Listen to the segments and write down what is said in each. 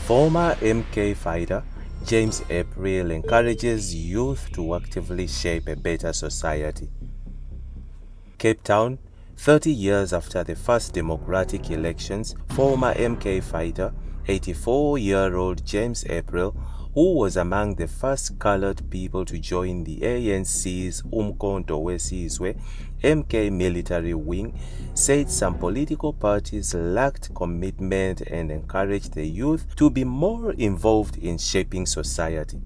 Former MK fighter James April encourages youth to actively shape a better society. Cape Town, 30 years after the first democratic elections, former MK fighter, 84-year-old James April, who was among the first colored people to join the ANC's Umkhonto Sizwe MK military wing, said some political parties lacked commitment and encouraged the youth to be more involved in shaping society.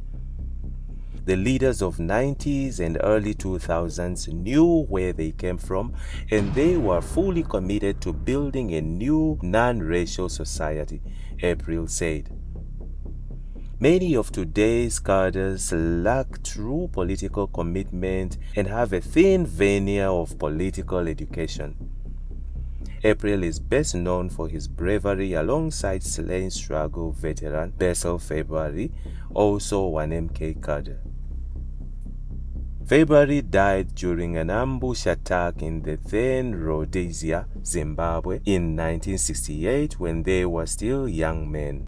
The leaders of 90s and early 2000s knew where they came from, and they were fully committed to building a new non-racial society, April said. Many of today's cadres lack true political commitment and have a thin veneer of political education. April is best known for his bravery alongside slain struggle veteran Bessel February, also an MK cadre. February died during an ambush attack in the then Rhodesia, Zimbabwe, in 1968 when they were still young men.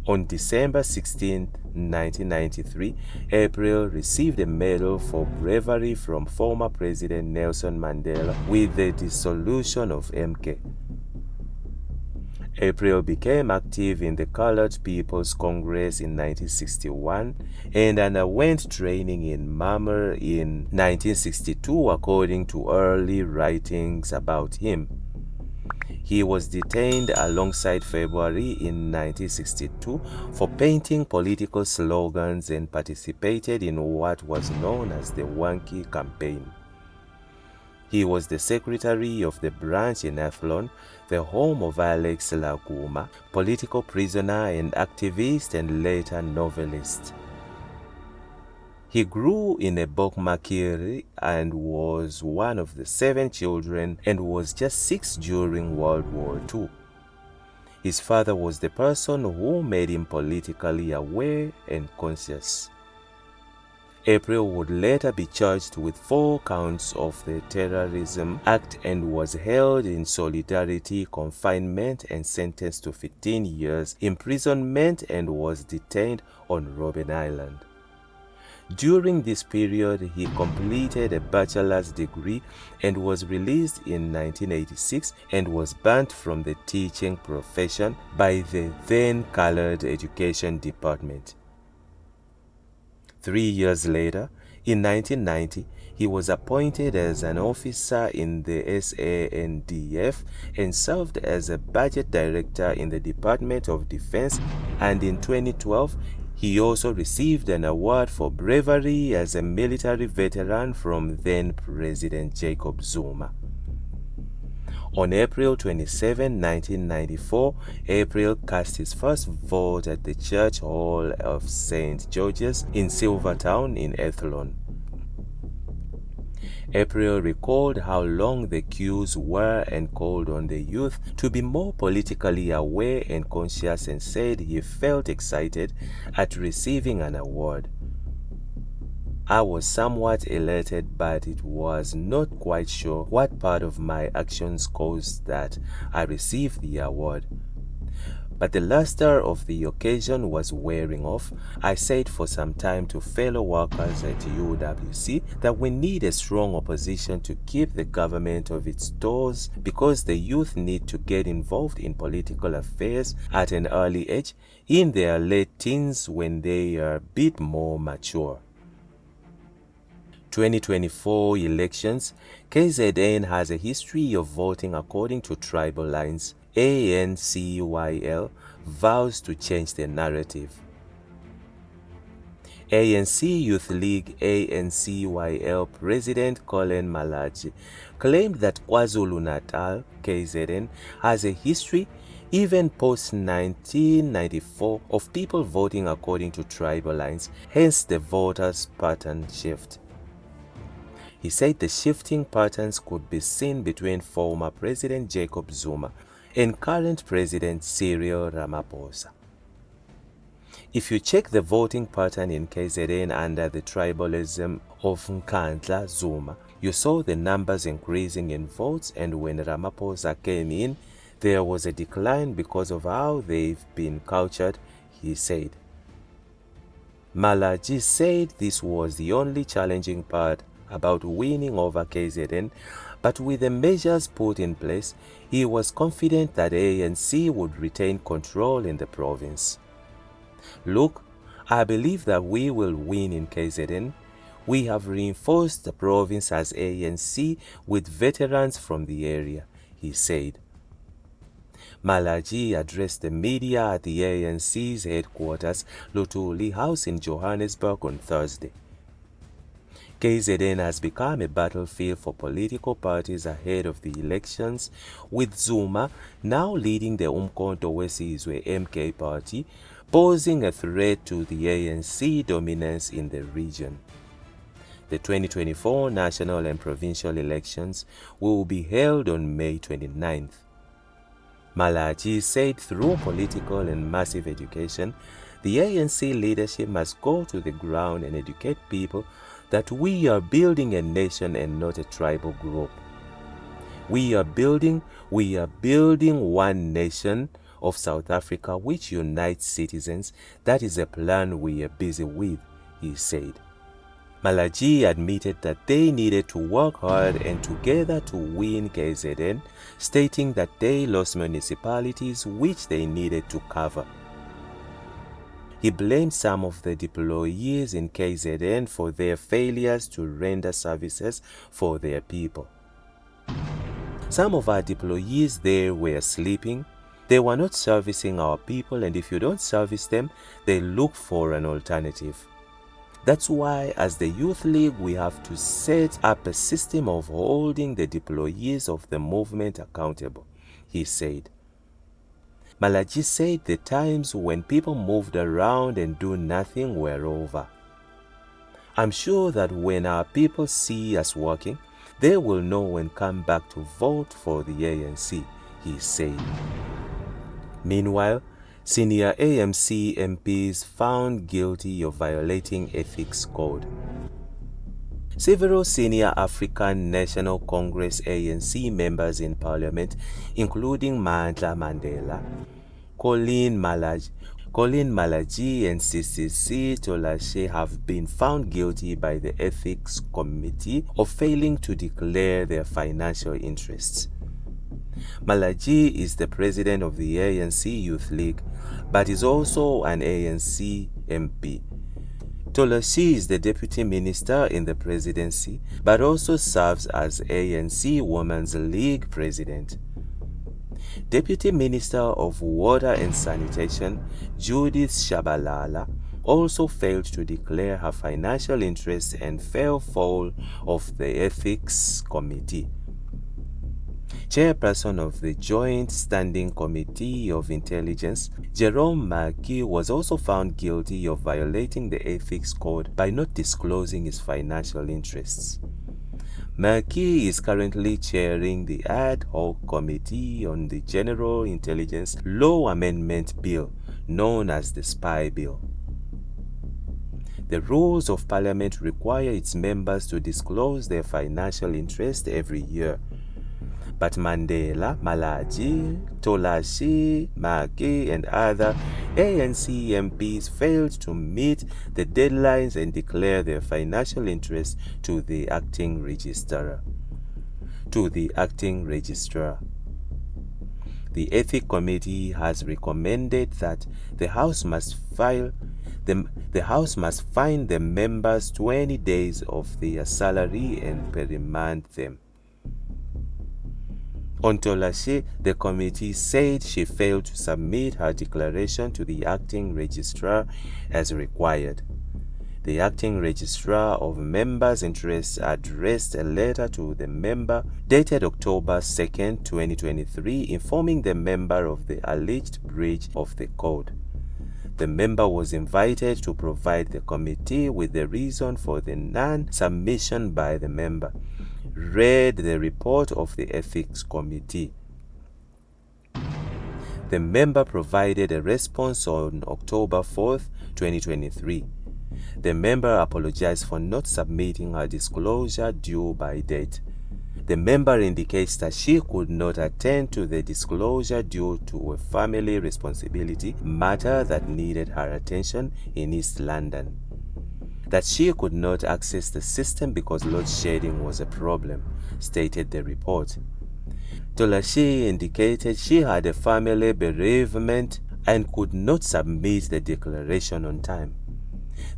On December 16, 1993, April received a medal for bravery from former President Nelson Mandela with the dissolution of MK. April became active in the Colored People's Congress in 1961 and underwent training in Glamour in 1962 according to early writings about him. He was detained alongside February in 1962 for painting political slogans and participated in what was known as the Wankie campaign. He was the secretary of the branch in Athlone, the home of Alex Laguma, political prisoner and activist and later novelist. He grew in a Bokmakiri and was one of the 7 children and was just 6 during World War II. His father was the person who made him politically aware and conscious. April would later be charged with 4 counts of the Terrorism Act and was held in solidarity confinement and sentenced to 15 years imprisonment and was detained on Robben Island. During this period, he completed a bachelor's degree and was released in 1986 and was banned from the teaching profession by the then Colored Education Department. 3 years later, in 1990, he was appointed as an officer in the SANDF and served as a budget director in the Department of Defense, and in 2012, he also received an award for bravery as a military veteran from then-President Jacob Zuma. On April 27, 1994, April cast his first vote at the Church Hall of St. George's in Silvertown in Athlone. April recalled how long the queues were and called on the youth to be more politically aware and conscious and said he felt excited at receiving an award. I was somewhat elated, but it was not quite sure what part of my actions caused that I received the award. But the luster of the occasion was wearing off. I said for some time to fellow workers at UWC that we need a strong opposition to keep the government of its toes because the youth need to get involved in political affairs at an early age, in their late teens when they are a bit more mature. 2024 elections, KZN has a history of voting according to tribal lines. ANCYL vows to change the narrative. ANC Youth League ANCYL President Colin Malachi claimed that KwaZulu-Natal KZN has a history even post-1994 of people voting according to tribal lines, hence the voters' pattern shift. He said the shifting patterns could be seen between former President Jacob Zuma and current President Cyril Ramaphosa. If you check the voting pattern in KZN under the tribalism of Nkandla Zuma, you saw the numbers increasing in votes, and when Ramaphosa came in, There was a decline because of how they've been cultured, he said. Malachi said this was the only challenging part about winning over KZN, but with the measures put in place, he was confident that ANC would retain control in the province. Look, I believe that we will win in KZN. We have reinforced the province as ANC with veterans from the area, he said. Malachi addressed the media at the ANC's headquarters, Lutuli House in Johannesburg on Thursday. KZN has become a battlefield for political parties ahead of the elections, with Zuma now leading the Umkhonto Sizwe MK party, posing a threat to the ANC dominance in the region. The 2024 national and provincial elections will be held on May 29th. Malachi said through political and massive education, the ANC leadership must go to the ground and educate people that we are building a nation and not a tribal group. We are building one nation of South Africa which unites citizens. That is a plan we are busy with, he said. Malachi admitted that they needed to work hard and together to win KZN, stating that they lost municipalities which they needed to cover. He blamed some of the deployees in KZN for their failures to render services for their people. Some of our deployees there were sleeping. They were not servicing our people, and if you don't service them, they look for an alternative. That's why, as the Youth League, we have to set up a system of holding the deployees of the movement accountable, he said. Malachi said the times when people moved around and do nothing were over. I'm sure that when our people see us working, they will know and come back to vote for the ANC, he said. Meanwhile, senior ANC MPs found guilty of violating ethics code. Several senior African National Congress ANC members in parliament, including Mandla Mandela, Colleen Malachi and CCC Tolashe, have been found guilty by the Ethics Committee of failing to declare their financial interests. Malachi is the president of the ANC Youth League, but is also an ANC MP. Tolashe is the deputy minister in the presidency, but also serves as ANC Women's League president. Deputy Minister of Water and Sanitation, Judith Shabalala, also failed to declare her financial interests and fell foul of the Ethics Committee. Chairperson of the Joint Standing Committee of Intelligence, Jerome Markey, was also found guilty of violating the Ethics Code by not disclosing his financial interests. Markey is currently chairing the Ad Hoc Committee on the General Intelligence Law Amendment Bill, known as the Spy Bill. The rules of Parliament require its members to disclose their financial interest every year. But Mandela, Malachi, Tolashe, Markey, and other ANC MPs failed to meet the deadlines and declare their financial interests to the acting registrar. The Ethics Committee has recommended that the House must fine the members 20 days of their salary and reprimand them. On Tolashe, the committee said she failed to submit her declaration to the acting registrar as required. The acting registrar of members' interests addressed a letter to the member dated October 2, 2023, informing the member of the alleged breach of the code. The member was invited to provide the committee with the reason for the non-submission by the member. Read the report of the Ethics Committee. The member provided a response on October 4, 2023. The member apologized for not submitting her disclosure due by date. The member indicates that she could not attend to the disclosure due to a family responsibility matter that needed her attention in East London. That she could not access the system because load shedding was a problem, stated the report. Tolashi indicated she had a family bereavement and could not submit the declaration on time.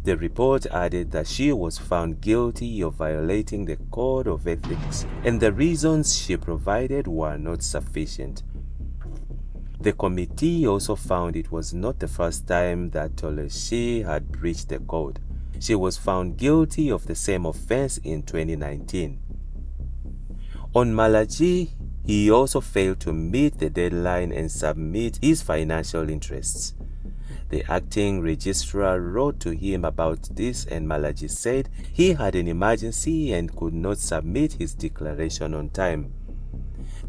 The report added that she was found guilty of violating the Code of Ethics, and the reasons she provided were not sufficient. The committee also found it was not the first time that Tolashi had breached the code. She was found guilty of the same offense in 2019. On Malachi, he also failed to meet the deadline and submit his financial interests. The acting registrar wrote to him about this, and Malachi said he had an emergency and could not submit his declaration on time.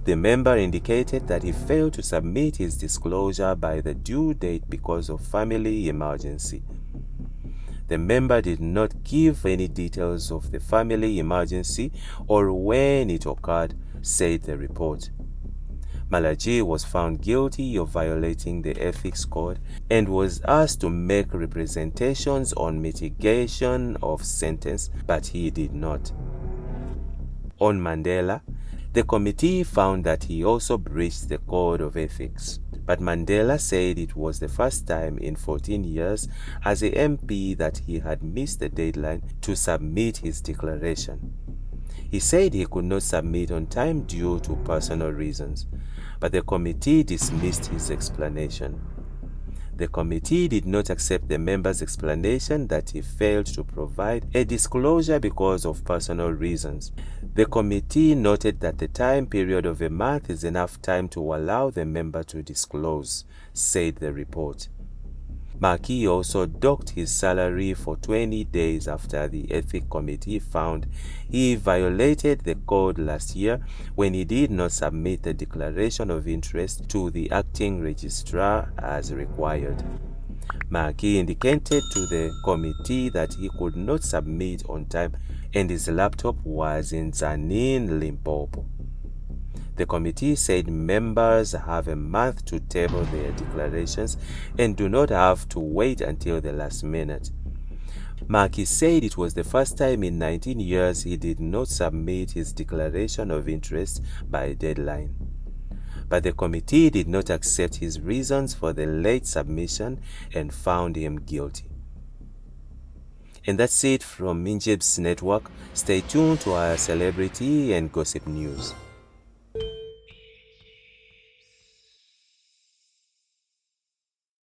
The member indicated that he failed to submit his disclosure by the due date because of family emergency. The member did not give any details of the family emergency or when it occurred, said the report. Malachi was found guilty of violating the ethics code and was asked to make representations on mitigation of sentence, but he did not. On Mandela, the committee found that he also breached the code of ethics, but Mandela said it was the first time in 14 years as a MP that he had missed the deadline to submit his declaration. He said he could not submit on time due to personal reasons, but the committee dismissed his explanation. The committee did not accept the member's explanation that he failed to provide a disclosure because of personal reasons. The committee noted that the time period of a month is enough time to allow the member to disclose, said the report. Maki also docked his salary for 20 days after the Ethics Committee found he violated the code last year when he did not submit the declaration of interest to the acting registrar as required. Maki indicated to the committee that he could not submit on time and his laptop was in Tzaneen, Limpopo. The committee said members have a month to table their declarations and do not have to wait until the last minute. Maki said it was the first time in 19 years he did not submit his declaration of interest by deadline. But the committee did not accept his reasons for the late submission and found him guilty. And that's it from Injibs Network. Stay tuned to our celebrity and gossip news.